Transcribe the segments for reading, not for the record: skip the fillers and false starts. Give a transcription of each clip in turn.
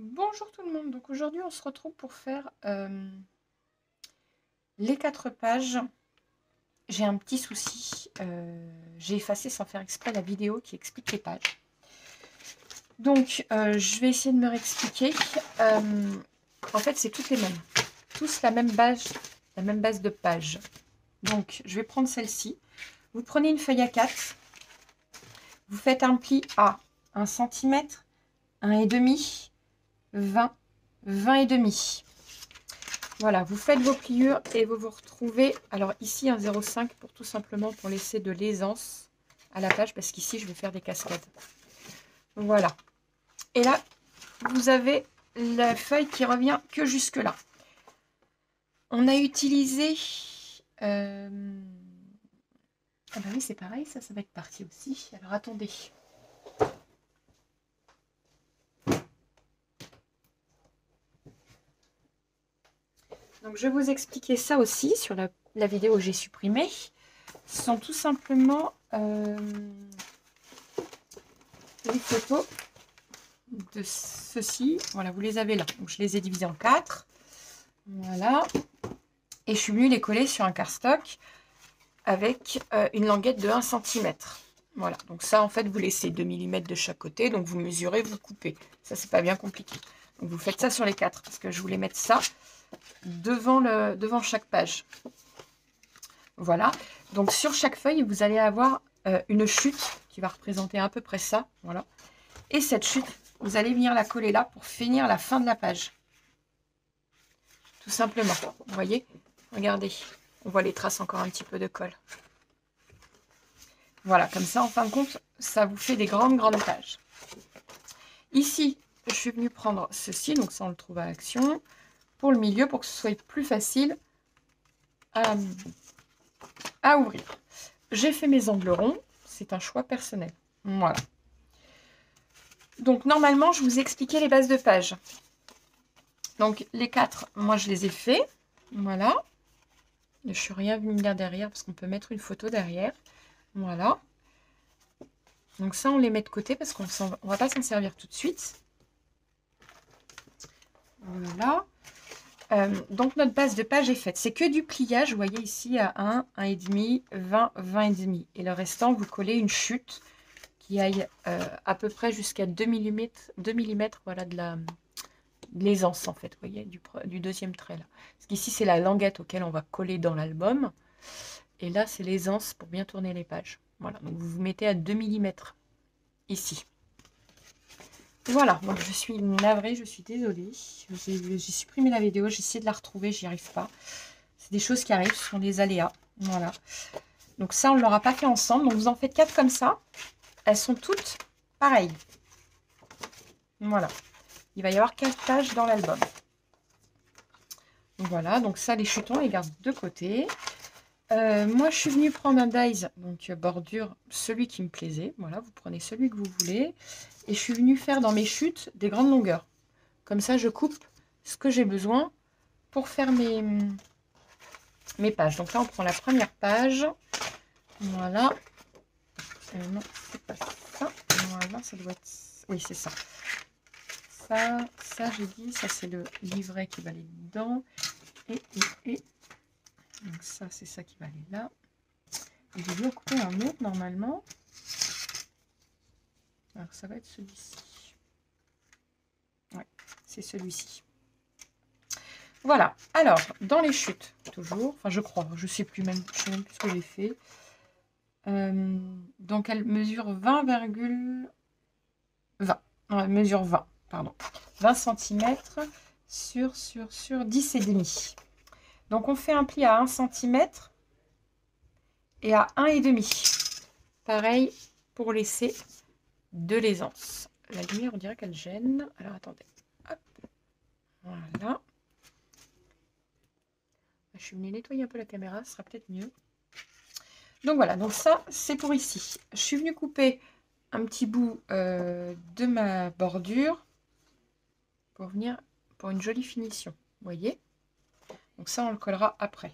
Bonjour tout le monde, donc aujourd'hui on se retrouve pour faire les 4 pages. J'ai un petit souci, j'ai effacé sans faire exprès la vidéo qui explique les pages. Donc je vais essayer de me réexpliquer. En fait c'est toutes les mêmes, tous la même base de pages. Donc je vais prendre celle-ci. Vous prenez une feuille A4, vous faites un pli à 1 cm, 1,5, 20, 20,5. Voilà, vous faites vos pliures et vous vous retrouvez, alors ici un 0,5 pour tout simplement pour laisser de l'aisance à la page, parce qu'ici je vais faire des cascades. Voilà. Et là, vous avez la feuille qui revient que jusque là. On a utilisé... Ah bah oui, c'est pareil, ça va être parti aussi. Alors attendez. Donc je vais vous expliquer ça aussi sur la vidéo que j'ai supprimée. Ce sont tout simplement les photos de ceci. Voilà, vous les avez là. Donc je les ai divisés en 4. Voilà. Et je suis venue les coller sur un cardstock avec une languette de 1 cm. Voilà, donc ça en fait vous laissez 2 mm de chaque côté, donc vous mesurez, vous coupez. Ça c'est pas bien compliqué. Donc vous faites ça sur les 4 parce que je voulais mettre ça devant chaque page. Voilà, donc sur chaque feuille vous allez avoir une chute qui va représenter à peu près ça. Voilà. Et cette chute, vous allez venir la coller là pour finir la fin de la page. Tout simplement. Vous voyez? Regardez. On voit les traces encore un petit peu de colle. Voilà, comme ça, en fin de compte, ça vous fait des grandes pages. Ici, je suis venue prendre ceci. Donc ça, on le trouve à Action. Pour le milieu, pour que ce soit plus facile à ouvrir. J'ai fait mes angles ronds. C'est un choix personnel. Voilà. Donc, normalement, je vous ai expliqué les bases de page. Donc, les 4, moi, je les ai fait. Voilà. Je suis rien venue lire derrière parce qu'on peut mettre une photo derrière. Voilà. Donc, ça, on les met de côté parce qu'on ne va pas s'en servir tout de suite. Voilà. Donc, notre base de page est faite. C'est que du pliage. Vous voyez ici à 1, 1,5, 20, 20,5. Et le restant, vous collez une chute qui aille à peu près jusqu'à 2 mm voilà, de l'aisance en fait, vous voyez, du deuxième trait là. Parce qu'ici c'est la languette auquel on va coller dans l'album. Et là c'est l'aisance pour bien tourner les pages. Voilà, donc vous vous mettez à 2 mm ici. Voilà, donc je suis navrée, je suis désolée. J'ai supprimé la vidéo, j'ai essayé de la retrouver, j'y arrive pas. C'est des choses qui arrivent, ce sont des aléas. Voilà. Donc ça, on ne l'aura pas fait ensemble. Donc vous en faites 4 comme ça. Elles sont toutes pareilles. Voilà. Il va y avoir 4 pages dans l'album. Voilà, donc ça, les chutons, on les garde de côté. Moi, je suis venue prendre un dies, donc bordure, celui qui me plaisait. Voilà, vous prenez celui que vous voulez. Et je suis venue faire dans mes chutes des grandes longueurs. Comme ça, je coupe ce que j'ai besoin pour faire mes pages. Donc là, on prend la première page. Voilà. Non, c'est pas ça. Voilà, ça doit être... Oui, c'est ça. Ça j'ai dit, ça c'est le livret qui va aller dedans. Et donc ça, c'est ça qui va aller là. Et je vais couper un autre normalement. Alors ça va être celui-ci. Ouais, c'est celui-ci. Voilà. Alors, dans les chutes, toujours, enfin je crois, je sais plus même, je sais même plus ce que j'ai fait. Donc elle mesure 20,20. Elle mesure 20, pardon. 20 cm sur 10,5. Donc on fait un pli à 1 cm et à 1,5. Pareil pour laisser de l'aisance. La lumière, on dirait qu'elle gêne. Alors attendez. Hop. Voilà. Je suis venue nettoyer un peu la caméra, ce sera peut-être mieux. Donc voilà, donc ça c'est pour ici. Je suis venue couper un petit bout de ma bordure pour venir pour une jolie finition. Vous voyez? Donc ça on le collera après.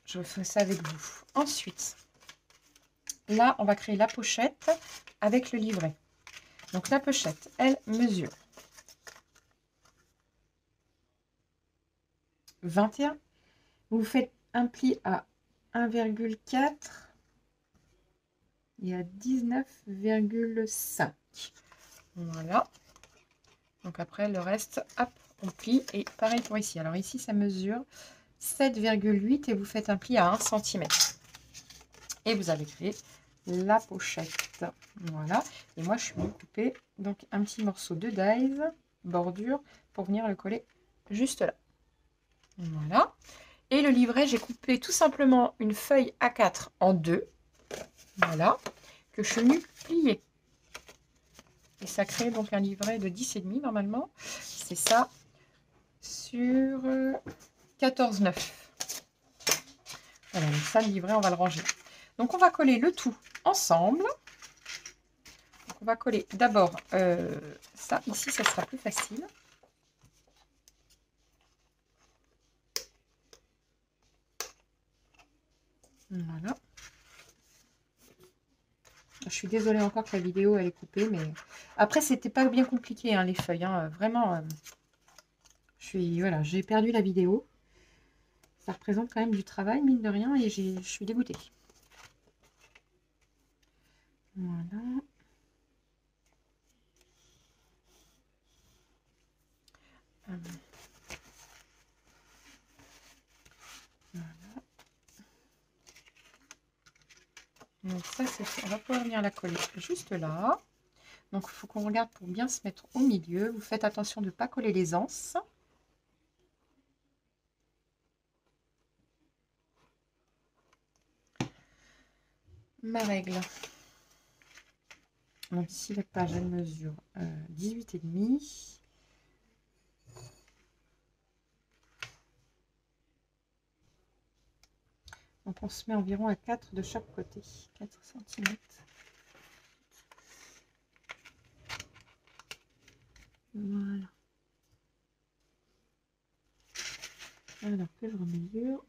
Je ferai ça avec vous. Ensuite, là on va créer la pochette avec le livret. Donc la pochette, elle mesure 21. Vous faites un pli à 1,4 et à 19,5. Voilà. Donc après, le reste, hop, on plie. Et pareil pour ici. Alors ici, ça mesure 7,8 et vous faites un pli à 1 cm. Et vous avez créé la pochette. Voilà. Et moi, je suis venu couper donc un petit morceau de dies, bordure, pour venir le coller juste là. Voilà. Et le livret, j'ai coupé tout simplement une feuille A4 en deux. Voilà. Que je suis venue plier. Et ça crée donc un livret de 10,5 normalement. C'est ça sur 14,9. Voilà, donc ça, le livret, on va le ranger. Donc, on va coller le tout ensemble. Donc, on va coller d'abord ça. Ici, ça sera plus facile. Voilà. Je suis désolée encore que la vidéo, elle est coupée. Mais après, c'était pas bien compliqué, hein, les feuilles. Hein. Vraiment, voilà, j'ai perdu la vidéo. Ça représente quand même du travail, mine de rien. Et je suis dégoûtée. Voilà. Voilà. Donc ça, c'est fait. On va pouvoir venir la coller juste là. Donc, il faut qu'on regarde pour bien se mettre au milieu. Vous faites attention de ne pas coller les anses. Ma règle. Donc ici, la page, elle mesure 18,5. Donc, on se met environ à 4 de chaque côté. 4 cm. Voilà. Alors que je remesure.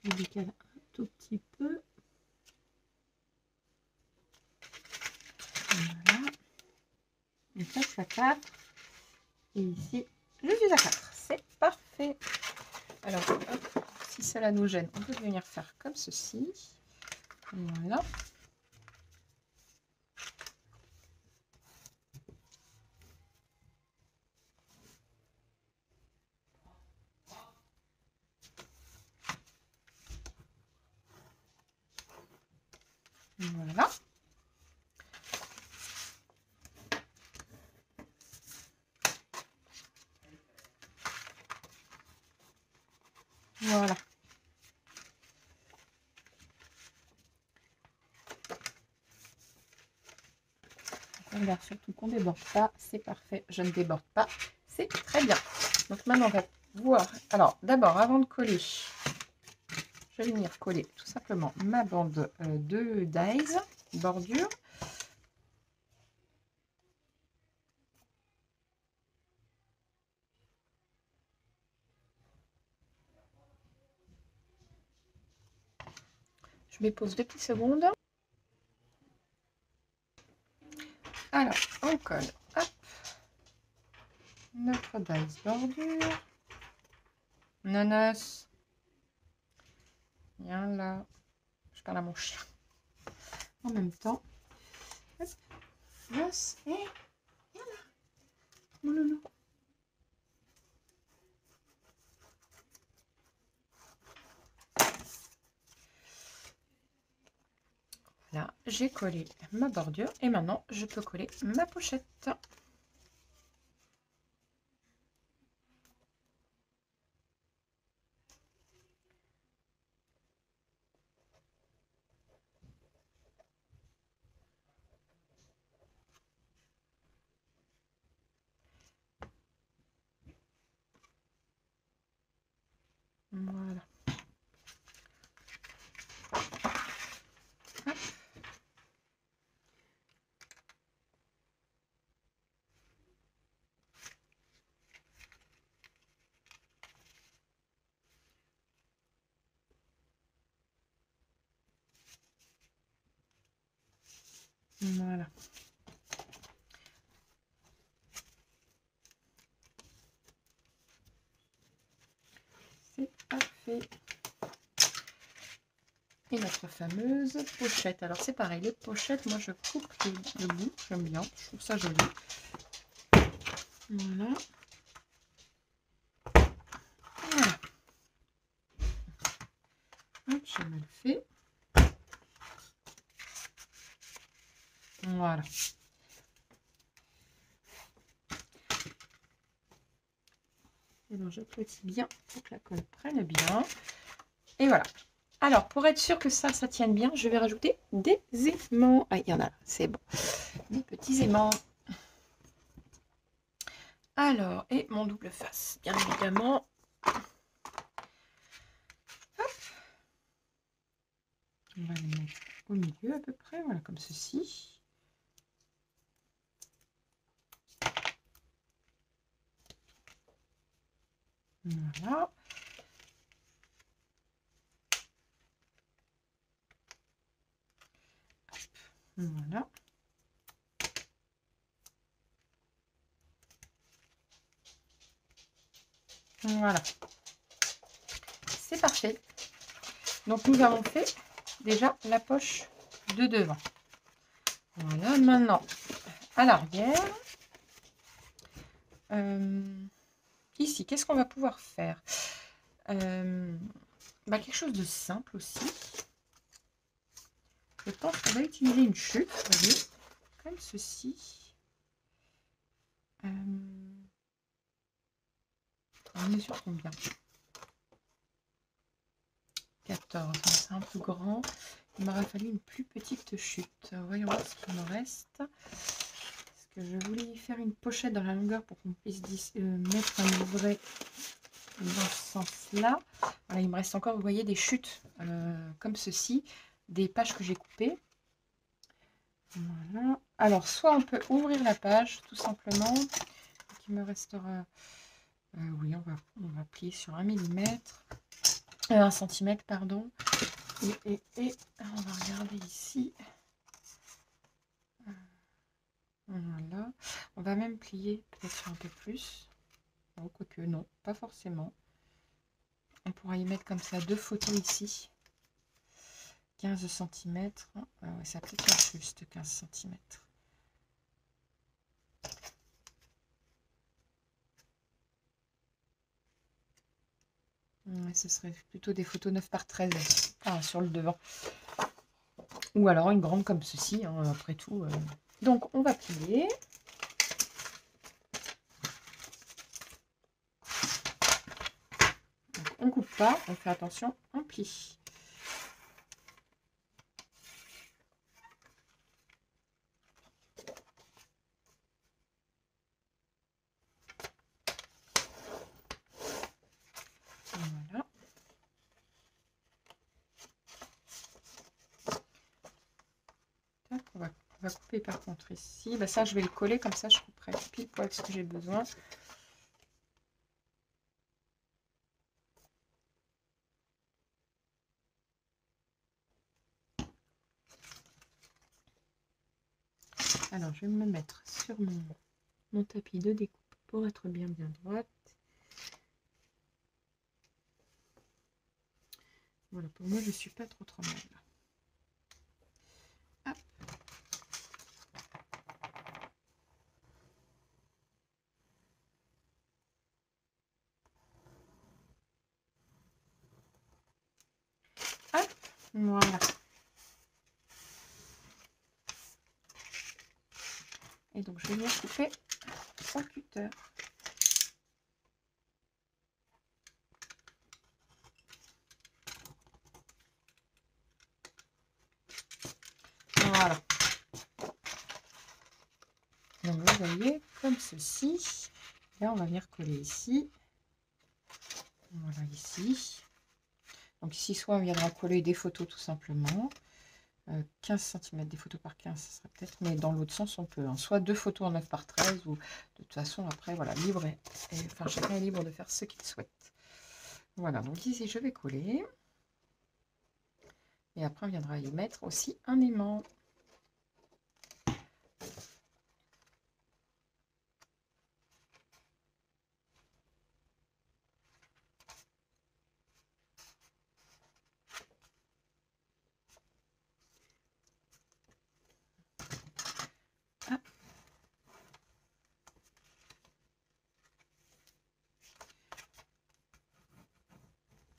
Je décale un tout petit peu. Voilà. Et ça, c'est à 4. Et ici, je suis à 4. C'est parfait. Alors, hop, si cela nous gêne, on peut venir faire comme ceci. Voilà. Voilà. Voilà. On regarde surtout qu'on ne déborde pas. C'est parfait. Je ne déborde pas. C'est très bien. Donc maintenant, on va voir. Alors, d'abord, avant de coller, je vais venir coller tout simplement ma bande de dies, bordure. Je mets pause 2 petites secondes. Alors, on colle. Hop. Notre dies bordure. Nanas. Viens là. Je parle à mon chien. En même temps. Hop. Yes. Et voilà. Mon loulou. Là, j'ai collé ma bordure et maintenant je peux coller ma pochette. Voilà. Hop. Voilà. c'est parfait. Et notre fameuse pochette. Alors c'est pareil, les pochettes, moi je coupe le bout, j'aime bien, je trouve ça joli. Voilà. Voilà. Hop, j'ai mal fait. Voilà. Et donc j'applatis bien pour que la colle prenne bien. Et voilà. Alors, pour être sûr que ça tienne bien, je vais rajouter des aimants. Ah, il y en a là, c'est bon. Des petits aimants. Alors, et mon double face, bien évidemment. Hop. On va les mettre au milieu à peu près, voilà, comme ceci. Voilà. Voilà. Voilà. C'est parfait. Donc, nous avons fait déjà la poche de devant. Voilà, maintenant, à l'arrière. Ici, qu'est-ce qu'on va pouvoir faire? Quelque chose de simple aussi. Je pense qu'on va utiliser une chute, vous voyez, comme ceci. On mesure combien? 14, c'est un peu grand. Il m'aurait fallu une plus petite chute. Voyons voir ce qu'il me reste. Parce que je voulais y faire une pochette dans la longueur pour qu'on puisse mettre un livret dans ce sens-là. Voilà, il me reste encore, vous voyez, des chutes comme ceci, des pages que j'ai coupées. Voilà. Alors, soit on peut ouvrir la page, tout simplement. Donc, il me restera... oui, on va plier sur 1 mm. 1 cm, pardon. Et on va regarder ici. Voilà. On va même plier peut-être sur un peu plus. Oh, quoique, non, pas forcément. On pourra y mettre comme ça 2 photos ici. 15 cm. Ouais, ça peut être juste 15 cm. Ouais, ce serait plutôt des photos 9 par 13 sur le devant. Ou alors une grande comme ceci, hein, après tout. Donc, on va plier. Donc, on ne coupe pas, on fait attention, on plie. Voilà. Tac, on va couper par contre ici. Ça, je vais le coller, comme ça, je couperai pile poil ce que j'ai besoin. Alors, je vais me mettre sur mon tapis de découpe pour être bien droite. Voilà, pour moi, je ne suis pas trop mal. Hop. Hop, voilà. Et donc, je vais venir couper au cutter. Voilà. Donc, vous voyez, comme ceci. Là, on va venir coller ici. Voilà, ici. Donc, ici, soit on viendra coller des photos tout simplement. 15 cm, des photos par 15, ça serait peut-être, mais dans l'autre sens, on peut. Hein. Soit 2 photos en 9 par 13, ou de toute façon, après, voilà, libre. Enfin, chacun est libre de faire ce qu'il souhaite. Voilà, donc ici, je vais coller. Et après, on viendra y mettre aussi un aimant.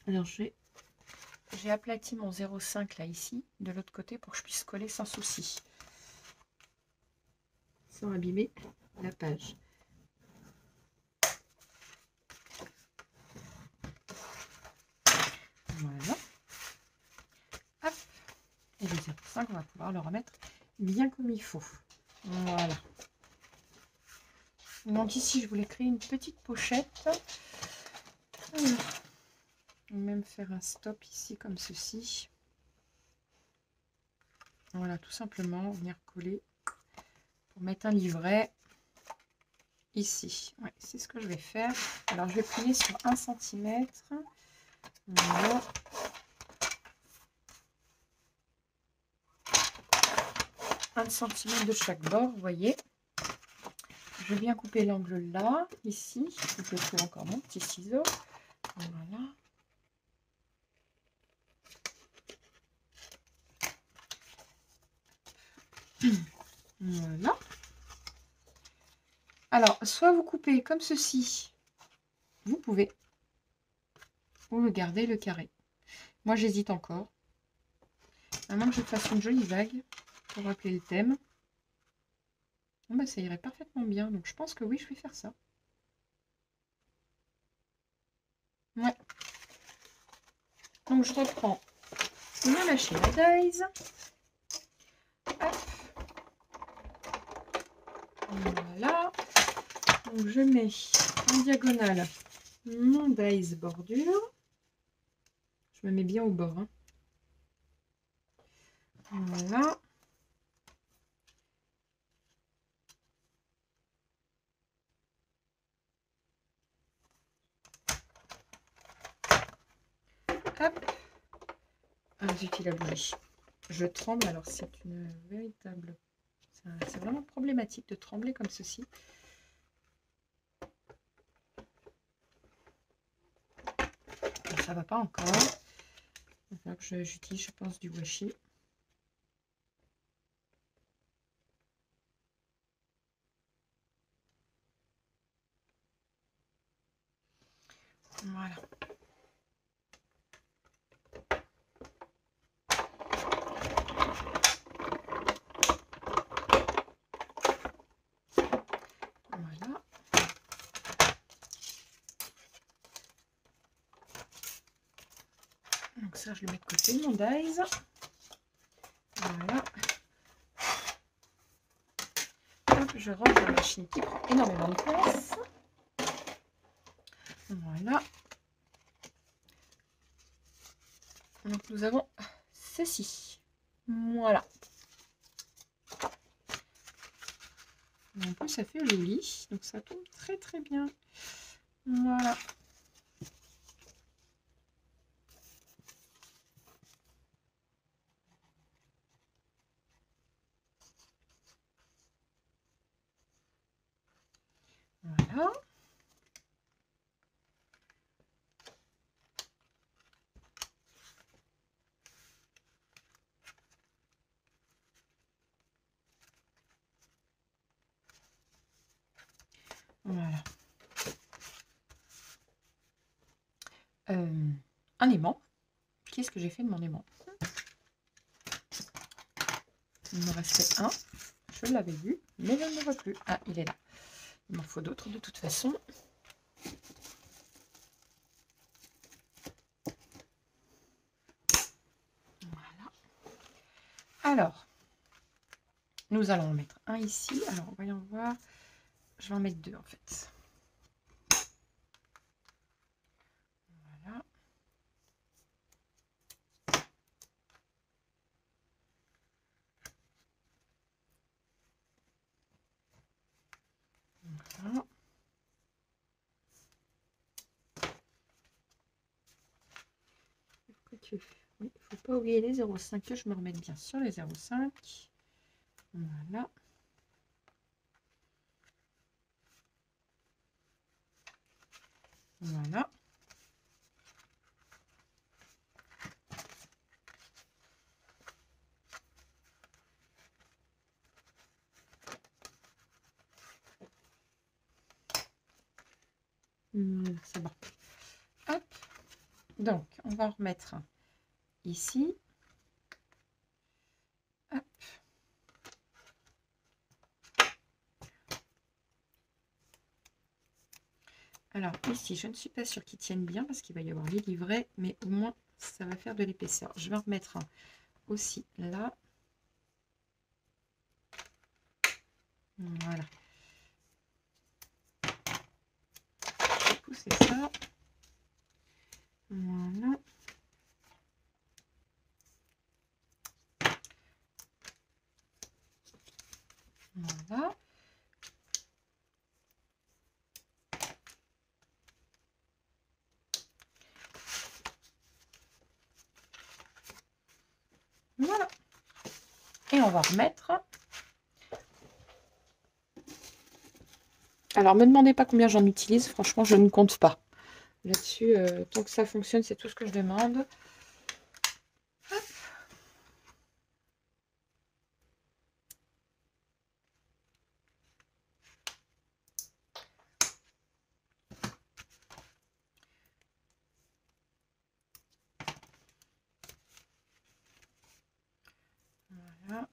Alors j'ai aplati mon 0,5 là ici, de l'autre côté, pour que je puisse coller sans souci. Sans abîmer la page. Voilà. Hop. Et le 0,5, on va pouvoir le remettre bien comme il faut. Voilà. Donc ici, je voulais créer une petite pochette. Alors, on va même faire un stop ici comme ceci. Voilà, tout simplement venir coller pour mettre un livret ici. Ouais, c'est ce que je vais faire. Alors, je vais plier sur 1 cm. Voilà. Un centimètre de chaque bord, vous voyez. Je viens couper l'angle là, ici. Je trouve encore mon petit ciseau. Voilà. Voilà. Alors, soit vous coupez comme ceci, vous pouvez, ou le garder le carré. Moi, j'hésite encore. À moins que je fasse une jolie vague pour rappeler le thème. Bon, bah, ça irait parfaitement bien. Donc, je pense que oui, je vais faire ça. Ouais. Donc, je reprends ma machine à dies. Hop. Voilà. Donc, je mets en diagonale mon dies bordure. Je me mets bien au bord. Hein. Voilà. Hop. Ah, zut, il a bougé. Je tremble, alors c'est une véritable... C'est vraiment problématique de trembler comme ceci. Ça va pas encore. Il va falloir que j'utilise, je pense, du washi. Voilà. Voilà. Donc ça, je le mets de côté, mon dies. Voilà. Hop, je range la machine qui prend énormément de place. Voilà. Donc nous avons ceci. Voilà. En plus, ça fait joli. Donc ça tombe très très bien. Voilà. Voilà. Voilà. Un aimant. Qu'est-ce que j'ai fait de mon aimant? Il me restait un. Je l'avais vu, mais je ne le vois plus. Ah, il est là. Il m'en faut d'autres de toute façon. Voilà. Alors, nous allons en mettre un ici. Alors, voyons voir. Je vais en mettre deux en fait. Voilà. Voilà. Oui, il ne faut pas oublier les 0,5 que je me remette bien sur les 0,5. Voilà. Voilà. Voilà, c'est bon. Hop. Donc, on va en remettre un ici. Hop. Alors, ici, je ne suis pas sûre qu'ils tiennent bien parce qu'il va y avoir les livrets, mais au moins, ça va faire de l'épaisseur. Je vais en remettre un aussi là. Voilà. Je vais pousser ça. Voilà. Voilà. Voilà. Et on va remettre. Alors, me demandez pas combien j'en utilise. Franchement, je ne compte pas. Là-dessus, tant que ça fonctionne, c'est tout ce que je demande. Hop. Voilà.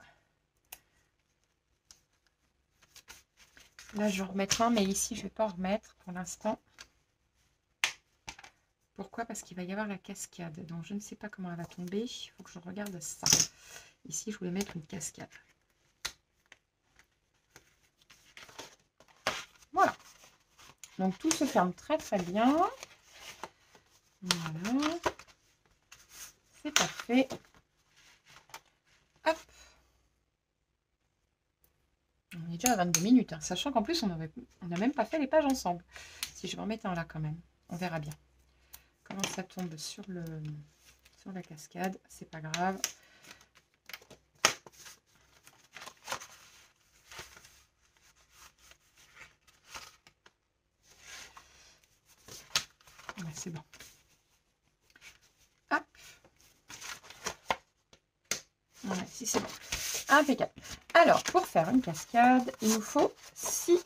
Là, je vais en remettre un, mais ici, je ne vais pas en remettre pour l'instant. Pourquoi? Parce qu'il va y avoir la cascade. Donc, je ne sais pas comment elle va tomber. Il faut que je regarde ça. Ici, je voulais mettre une cascade. Voilà. Donc, tout se ferme très, très bien. Voilà. C'est parfait. Hop. On est déjà à 22 minutes. Hein, sachant qu'en plus, on n'a même pas fait les pages ensemble. Si je vais en mettre un là quand même. On verra bien. Comment ça tombe sur la cascade. C'est pas grave. Ouais, c'est bon. Hop. Voilà, si c'est bon. Impeccable. Alors, pour faire une cascade, il nous faut 6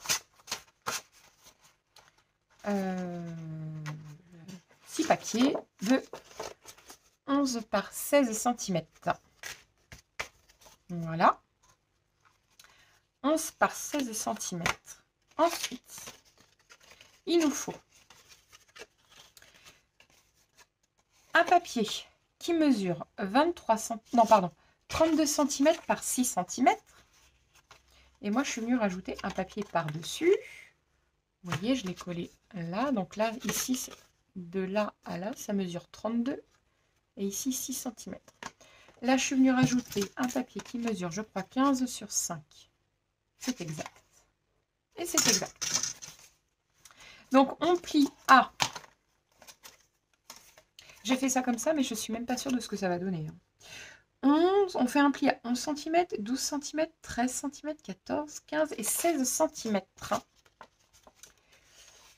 papiers de 11 par 16 cm. Voilà. 11 par 16 cm. Ensuite, il nous faut un papier qui mesure 32 cm par 6 cm. Et moi, je suis venue rajouter un papier par-dessus. Vous voyez, je l'ai collé là. Donc là, ici, de là à là, ça mesure 32. Et ici, 6 cm. Là, je suis venue rajouter un papier qui mesure, je crois, 15 sur 5. C'est exact. Et c'est exact. Donc, on plie à... J'ai fait ça comme ça, mais je ne suis même pas sûre de ce que ça va donner. 11, on fait un pli à 11 cm, 12 cm, 13 cm, 14, 15 et 16 cm.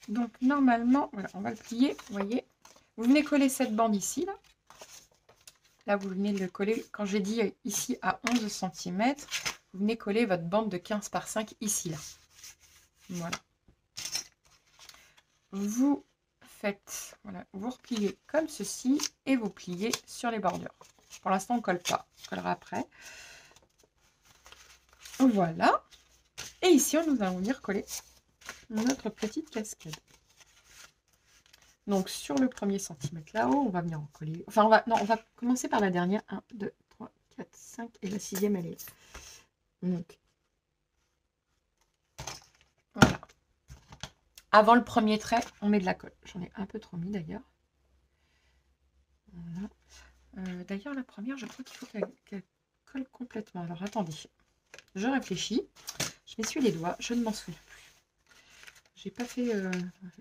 Donc, normalement, voilà, on va le plier, vous voyez. Vous venez coller cette bande ici, là. Là, vous venez le coller, quand j'ai dit ici à 11 cm, vous venez coller votre bande de 15 par 5 ici, là. Voilà. Vous faites, voilà, vous repliez comme ceci et vous pliez sur les bordures. Pour l'instant, on ne colle pas, on collera après. Voilà. Et ici, nous allons venir coller notre petite cascade. Donc, sur le premier centimètre là-haut, on va venir en coller. Enfin, on va commencer par la dernière. 1, 2, 3, 4, 5. Et la sixième, elle est là. Donc, voilà. Avant le premier trait, on met de la colle. J'en ai un peu trop mis d'ailleurs. Voilà. D'ailleurs, la première, je crois qu'il faut qu'elle colle complètement. Alors, attendez. Je réfléchis. Je m'essuie les doigts. Je ne m'en souviens plus. J'ai pas fait...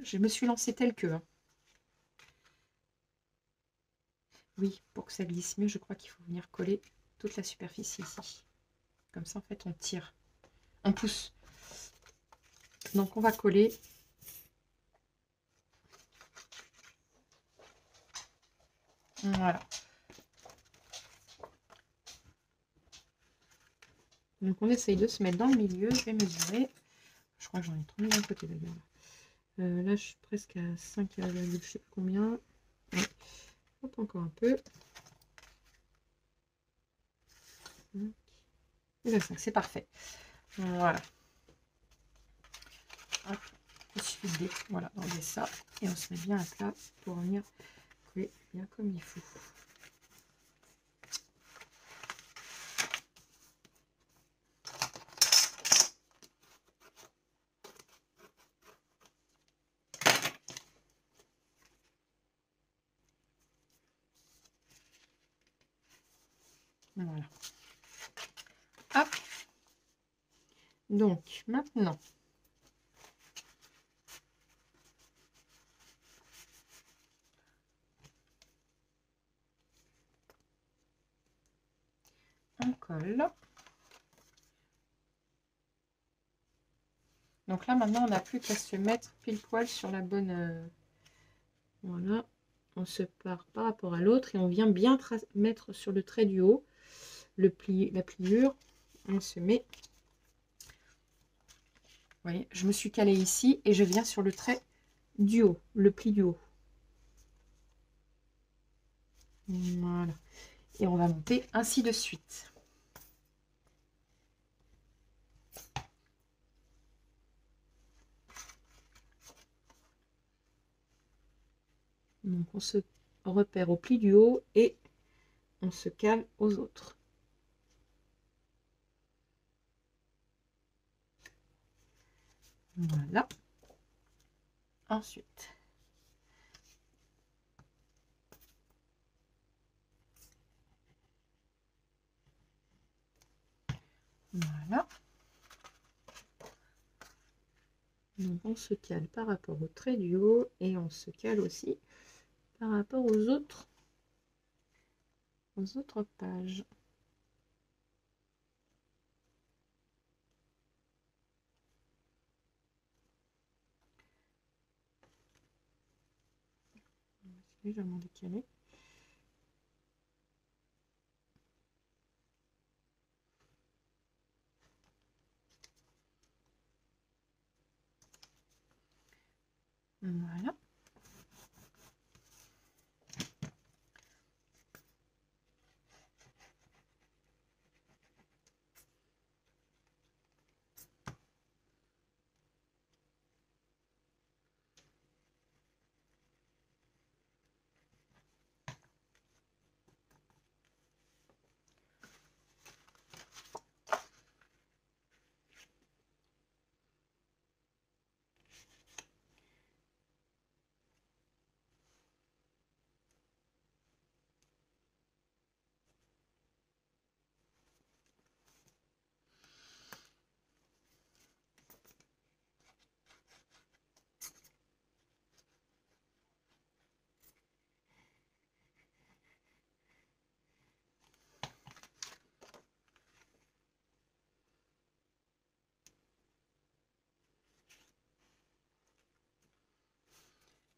je me suis lancée telle que... Hein. Oui, pour que ça glisse mieux, je crois qu'il faut venir coller toute la superficie ici. Comme ça, en fait, on tire. On pousse. Donc, on va coller. Voilà. Donc, on essaye de se mettre dans le milieu. Je vais mesurer. Je crois que j'en ai trop mis d'un côté d'ailleurs. Là, je suis presque à 5, je sais plus combien. Ouais. Hop, encore un peu. Et 25, c'est parfait. Voilà. Hop, il suffit de voilà, d'enlever ça. Et on se met bien à plat pour venir coller bien comme il faut. Voilà. Hop. Donc, maintenant, on colle. Donc là, maintenant, on n'a plus qu'à se mettre pile poil sur la bonne... voilà. On se part par rapport à l'autre et on vient bien mettre sur le trait du haut la pliure. On se met... Vous voyez, je me suis calée ici et je viens sur le trait du haut, le pli du haut. Voilà. Et on va monter ainsi de suite. Donc on se repère au pli du haut et on se cale aux autres. Voilà. Ensuite, voilà. Donc on se cale par rapport au trait du haut et on se cale aussi par rapport aux autres pages. Légèrement décalé. Voilà.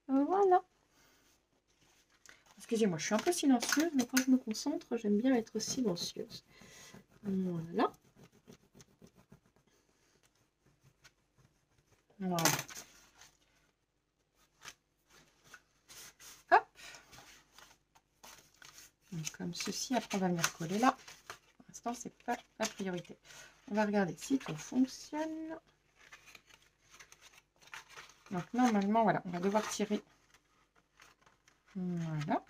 Voilà. Excusez-moi, je suis un peu silencieuse, mais quand je me concentre, j'aime bien être silencieuse. Voilà. Voilà. Hop. Donc, comme ceci, après on va venir coller là. Pour l'instant, c'est pas la priorité. On va regarder si tout fonctionne. Donc normalement, voilà, on va devoir tirer. Voilà.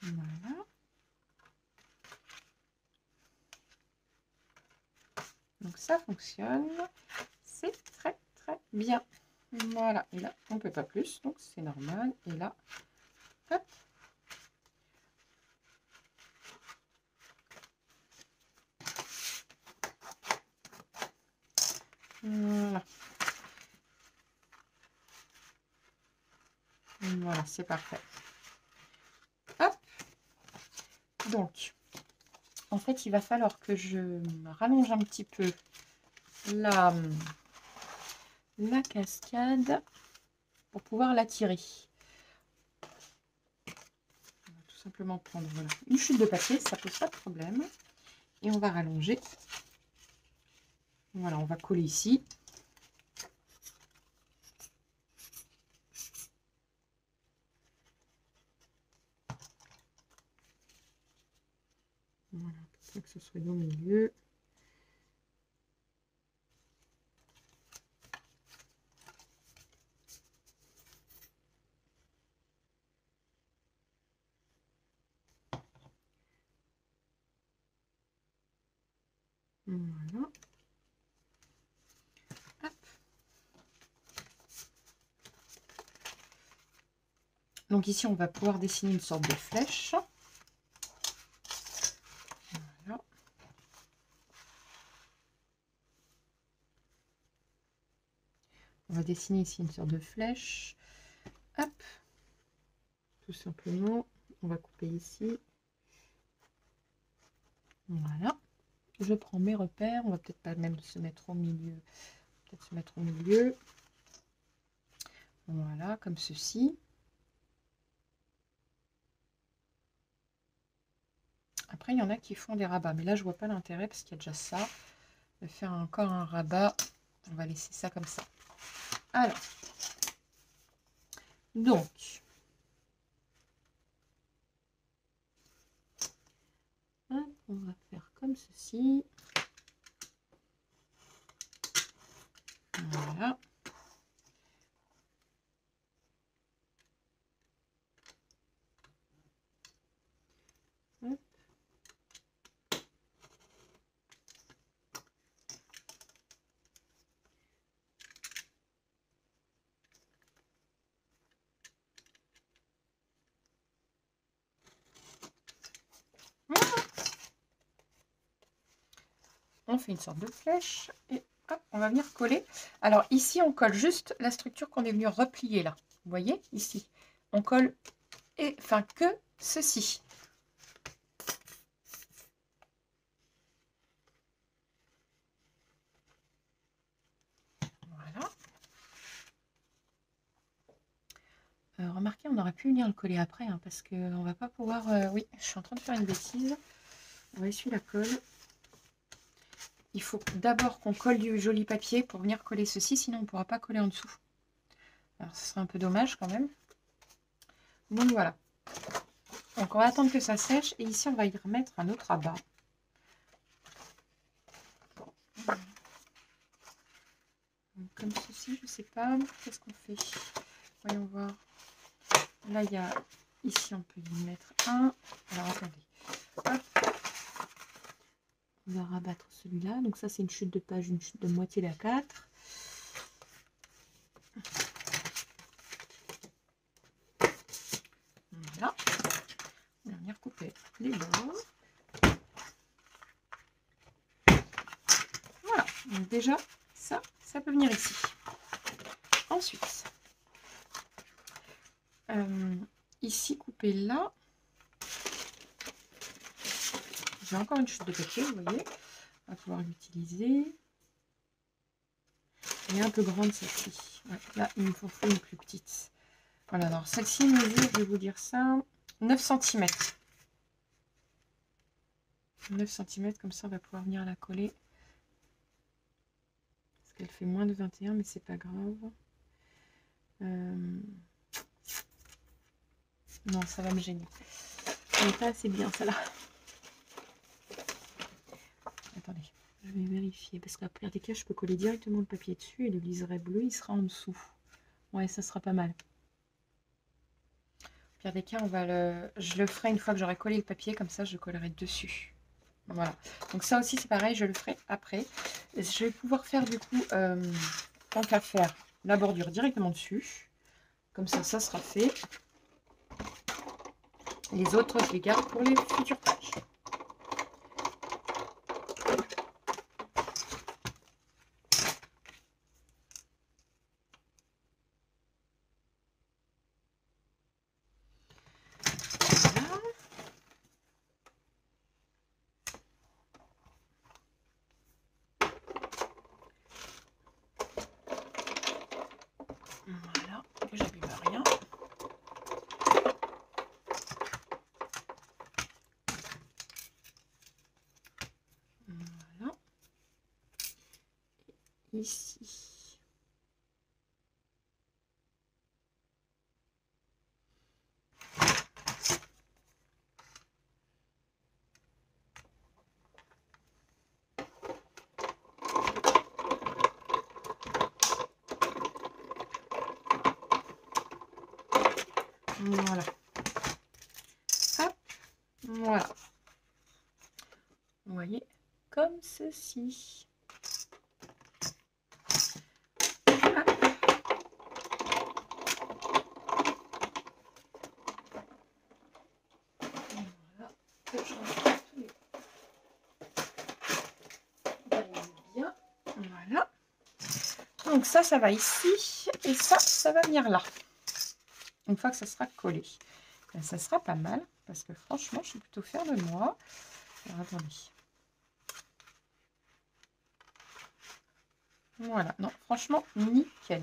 Voilà. Donc ça fonctionne. C'est très très bien. Voilà. Et là, on ne peut pas plus, donc c'est normal. Et là, hop. Voilà. Voilà, c'est parfait. Hop. Donc, en fait, il va falloir que je rallonge un petit peu la cascade pour pouvoir la tirer. On va tout simplement prendre voilà, une chute de papier, ça pose pas de problème. Et on va rallonger. Voilà, on va coller ici. Voilà, pour que ce soit au milieu. Voilà. Hop. Donc ici, on va pouvoir dessiner une sorte de flèche. Voilà. On va dessiner ici une sorte de flèche. Hop. Tout simplement. On va couper ici. Voilà. Je prends mes repères. On va peut-être pas même se mettre au milieu. Peut-être se mettre au milieu. Voilà, comme ceci. Après, il y en a qui font des rabats. Mais là, je vois pas l'intérêt parce qu'il y a déjà ça. De faire encore un rabat. On va laisser ça comme ça. Alors. Donc. Hop, on va faire comme ceci. Voilà. Hop. On fait une sorte de flèche et hop, on va venir coller. Alors ici, on colle juste la structure qu'on est venu replier là. Vous voyez, ici, on colle et enfin que ceci. Voilà. Remarquez, on aurait pu venir le coller après hein, parce qu'on va pas pouvoir... oui, je suis en train de faire une bêtise. On va essuyer la colle. Il faut d'abord qu'on colle du joli papier pour venir coller ceci, sinon on ne pourra pas coller en dessous. Alors, ce serait un peu dommage quand même. Donc, voilà. Donc, on va attendre que ça sèche. Et ici, on va y remettre un autre rabat. Donc, comme ceci, je ne sais pas. Qu'est-ce qu'on fait? Voyons voir. Là, il y a... Ici, on peut y mettre un. Alors, attendez. Hop. On va rabattre celui-là. Donc, ça, c'est une chute de page, une chute de moitié d'A4. Voilà. On va venir couper les bords. Voilà. Donc, déjà, ça peut venir ici. Ensuite, ici, couper là. J'ai encore une chute de papier, vous voyez. On va pouvoir l'utiliser. Elle est un peu grande celle-ci. Ouais, là, il me faut une plus petite. Voilà, alors celle-ci mesure, je vais vous dire ça, 9 cm. 9 cm, comme ça on va pouvoir venir la coller. Parce qu'elle fait moins de 21, mais c'est pas grave. Non, ça va me gêner. Elle n'est pas assez bien, celle-là. Attendez, je vais vérifier. Parce qu'à la plupart des cas, je peux coller directement le papier dessus et le liseré bleu, il sera en dessous. Ouais, ça sera pas mal. Au pire des cas, je le ferai une fois que j'aurai collé le papier, comme ça je collerai dessus. Voilà. Donc ça aussi c'est pareil, je le ferai après. Je vais pouvoir faire du coup, tant qu'à faire, la bordure directement dessus. Comme ça, ça sera fait. Les autres, je les garde pour les futures pages. Voilà, j'abîme rien. Voilà. Ici. Voilà. Hop, voilà. Vous voyez, comme ceci. Bien. Voilà. Donc ça va ici et ça va venir là. Une fois que ça sera collé. Ben, ça sera pas mal parce que franchement, je suis plutôt fière de moi. Alors, attendez. Voilà. Non, franchement, nickel.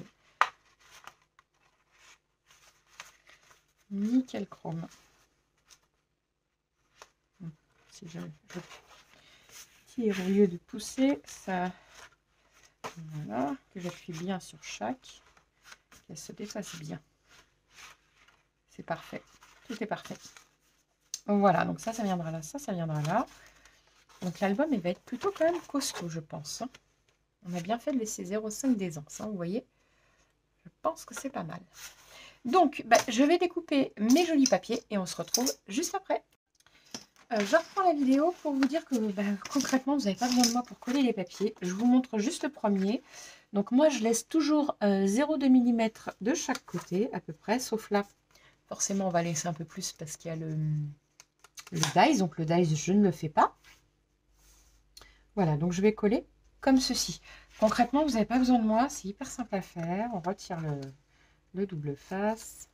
Nickel chrome. Si je tire au lieu de pousser, ça... Voilà, que j'appuie bien sur chaque, qu'elle se défasse bien. C'est parfait, tout est parfait. Voilà, donc ça viendra là, ça viendra là. Donc l'album, il va être plutôt quand même costaud, je pense. On a bien fait de laisser 0,5 d'aisance, hein, vous voyez. Je pense que c'est pas mal. Donc, bah, je vais découper mes jolis papiers et on se retrouve juste après. Je reprends la vidéo pour vous dire que bah, concrètement, vous n'avez pas besoin de moi pour coller les papiers. Je vous montre juste le premier. Donc moi, je laisse toujours 0,2 mm de chaque côté, à peu près, sauf là. Forcément, on va laisser un peu plus parce qu'il y a le dies. Donc le dies, je ne le fais pas. Voilà, donc je vais coller comme ceci. Concrètement, vous n'avez pas besoin de moi. C'est hyper simple à faire. On retire le double face.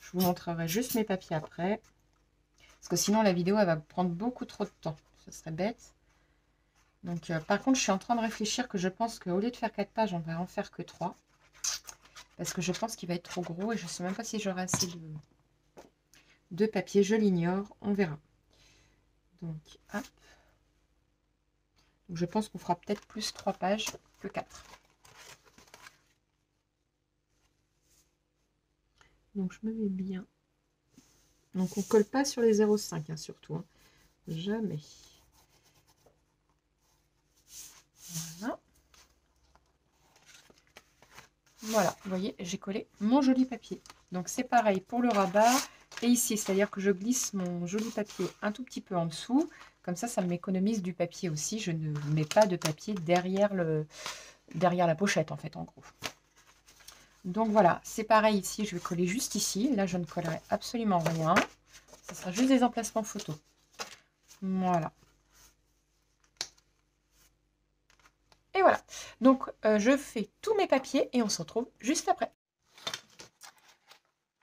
Je vous montrerai juste mes papiers après. Parce que sinon, la vidéo, elle va prendre beaucoup trop de temps. Ce serait bête. Donc, par contre, je suis en train de réfléchir que je pense qu'au lieu de faire 4 pages, on va en faire que 3. Parce que je pense qu'il va être trop gros et je ne sais même pas si j'aurai assez de papier. Je l'ignore. On verra. Donc, hop. Donc, je pense qu'on fera peut-être plus 3 pages que 4. Donc, je me mets bien. Donc, on ne colle pas sur les 0,5, hein, surtout. Hein. Jamais. Voilà. Voilà, vous voyez, j'ai collé mon joli papier. Donc, c'est pareil pour le rabat. Et ici, c'est-à-dire que je glisse mon joli papier un tout petit peu en dessous. Comme ça m'économise du papier aussi. Je ne mets pas de papier derrière la pochette, en fait, en gros. Donc, voilà, c'est pareil ici. Je vais coller juste ici. Là, je ne collerai absolument rien. Ce sera juste des emplacements photos. Voilà. Et voilà. Donc, je fais tous mes papiers et on se retrouve juste après.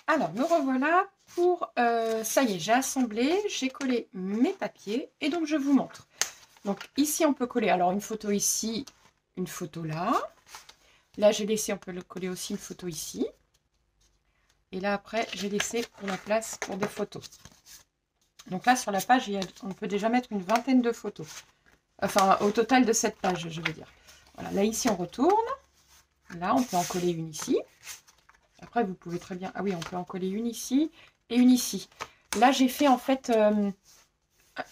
Alors, me revoilà pour... ça y est, j'ai assemblé, j'ai collé mes papiers et donc je vous montre. Donc, ici, on peut coller alors une photo ici, une photo là. Là, j'ai laissé, on peut le coller aussi une photo ici. Et là, après, j'ai laissé pour la place pour des photos. Donc là, sur la page, on peut déjà mettre une vingtaine de photos. Enfin, au total de cette page, je veux dire. Voilà, là, ici, on retourne. Là, on peut en coller une ici. Après, vous pouvez très bien... Ah oui, on peut en coller une ici et une ici. Là, j'ai fait en fait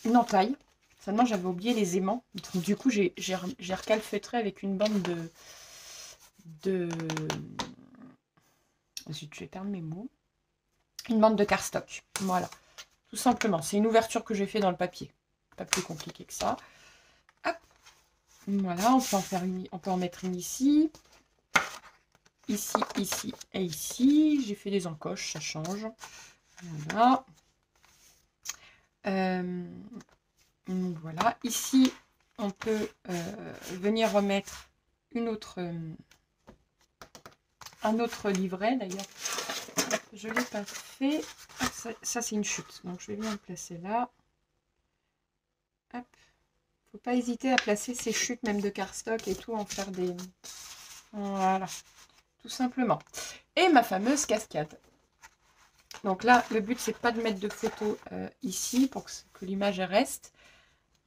une entaille. Seulement, j'avais oublié les aimants. Donc, du coup, j'ai recalfeutré avec une bande de... Zut, je vais perdre mes mots. Une bande de cardstock. Voilà. Tout simplement. C'est une ouverture que j'ai fait dans le papier. Pas plus compliqué que ça. Hop. Voilà, on peut en faire une... On peut en mettre une ici. Ici, ici et ici. J'ai fait des encoches, ça change. Voilà. Voilà. Ici, on peut venir remettre un autre livret. D'ailleurs, je ne l'ai pas fait. Ah, ça c'est une chute. Donc, je vais bien le placer là. Hop. Faut pas hésiter à placer ces chutes, même de cardstock et tout, en faire des... Voilà. Tout simplement. Et ma fameuse cascade. Donc là, le but, c'est pas de mettre de photos ici pour que l'image reste.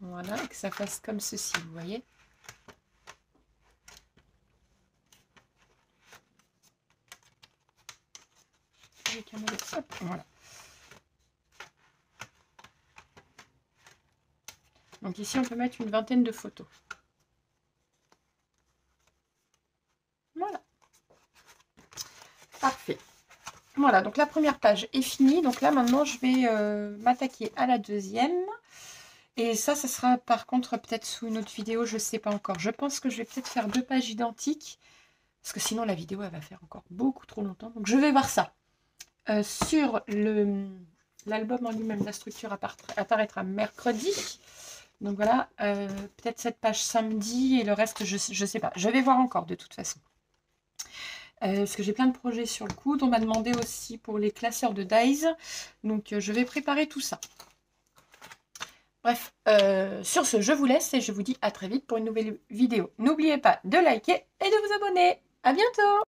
Voilà, et que ça fasse comme ceci, vous voyez. Hop, voilà. Donc ici, on peut mettre une vingtaine de photos. Voilà. Parfait. Voilà, donc la première page est finie. Donc là, maintenant, je vais m'attaquer à la deuxième. Et ça sera par contre peut-être sous une autre vidéo, je ne sais pas encore. Je pense que je vais peut-être faire 2 pages identiques. Parce que sinon, la vidéo, elle va faire encore beaucoup trop longtemps. Donc, je vais voir ça. Sur l'album en lui-même, la structure apparaîtra mercredi. Donc voilà, peut-être cette page samedi et le reste, je ne sais pas. Je vais voir encore de toute façon. Parce que j'ai plein de projets sur le coude. On m'a demandé aussi pour les classeurs de dies. Donc je vais préparer tout ça. Bref, sur ce, je vous laisse et je vous dis à très vite pour une nouvelle vidéo. N'oubliez pas de liker et de vous abonner. À bientôt!